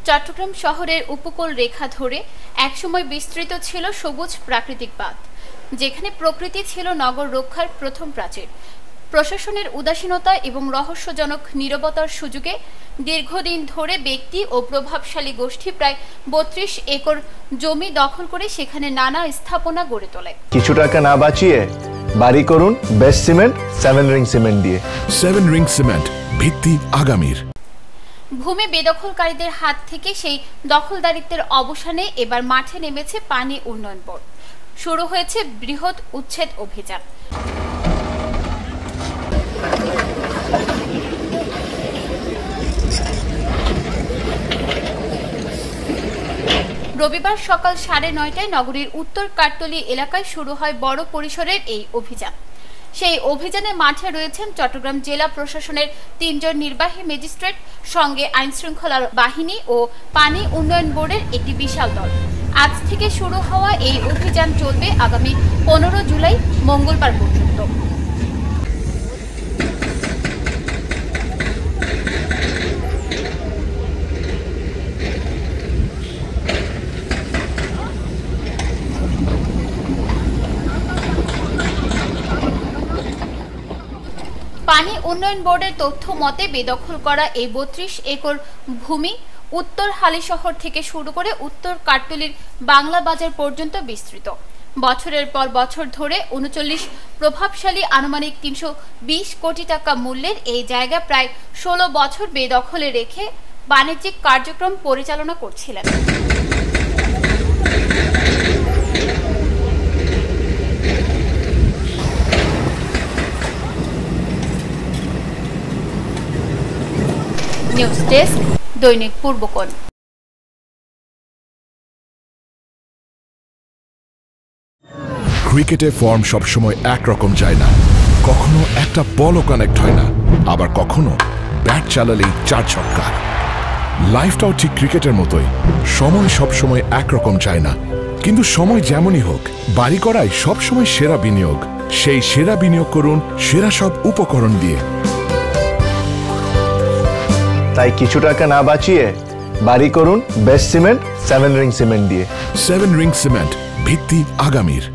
চট্টগ্রাম শহরের উপকূল রেখা ধরে একসময় বিস্তৃত ছিল সবুজ প্রাকৃতিক বাঁধ, যেখানে প্রকৃতি ছিল নগর রক্ষার প্রথম প্রাচীর। প্রশাসনের উদাসীনতা এবং রহস্যজনক নীরবতার সুযোগে দীর্ঘদিন ধরে ব্যক্তি ও প্রভাবশালী গোষ্ঠী প্রায় ৩২ একর জমি দখল করে সেখানে নানা স্থাপনা গড়ে তোলে। কিছু টাকা না বাঁচিয়ে বাড়ি করুন বেস্ট সিমেন্ট 7 রিং সিমেন্ট দিয়ে। 7 রিং সিমেন্ট, ভিত্তি আগামীর। ভূমি বেদখলকারীদের হাত থেকে সেই দখলদারিত্বের অবসানে এবার মাঠে নেমেছে পানি উন্নয়ন বোর্ড। শুরু হয়েছে বৃহৎ উচ্ছেদ অভিযান। রবিবার সকাল 9:30টায় নগরীর উত্তর কাটতলী এলাকায় শুরু হয় বড় পরিসরের এই অভিযান। সেই অভিযানে মাঠে রয়েছেন চট্টগ্রাম জেলা প্রশাসনের 3 জন নির্বাহী ম্যাজিস্ট্রেট, সঙ্গে আইনশৃঙ্খলা বাহিনী ও পানি উন্নয়ন বোর্ডের একটি বিশাল দল। আজ থেকে শুরু হওয়া এই অভিযান চলবে আগামী 15 জুলাই মঙ্গলবার পর্যন্ত। পানি উন্নয়ন বোর্ডের তথ্য মতে বেদখল করা এই ৩২ একর ভূমি উত্তর হালিশহর থেকে শুরু করে উত্তর কাটতলীর বাংলা বাজার পর্যন্ত বিস্তৃত। বছরের পর বছর ধরে ৩৯ প্রভাবশালী আনুমানিক ৩২০ কোটি টাকা মূল্যের এই জায়গা প্রায় ১৬ বছর বেদখলে রেখে বাণিজ্যিক কার্যক্রম পরিচালনা করছিলেন। নিউজ ডেস্ক, দৈনিক পূর্বকোণ। ক্রিকেটে ফর্ম সবসময় একরকম যায় না। কখনো একটা বলও কানেক্ট হয় না, আবার কখনো ব্যাট চালালেই 4 ছক্কা। লাইফটাও ঠিক ক্রিকেটের মতোই, সময় সবসময় একরকম যায় না। কিন্তু সময় যেমনই হোক, বাড়ি করাই সবসময় সেরা বিনিয়োগ। সেই সেরা বিনিয়োগ করুন সেরা সব উপকরণ দিয়ে। তাই কিছু টাকা না বাঁচিয়ে বাড়ি করুন বেস্ট সিমেন্ট 7 রিং সিমেন্ট দিয়ে। 7 রিং সিমেন্ট, ভিত্তি আগামীর।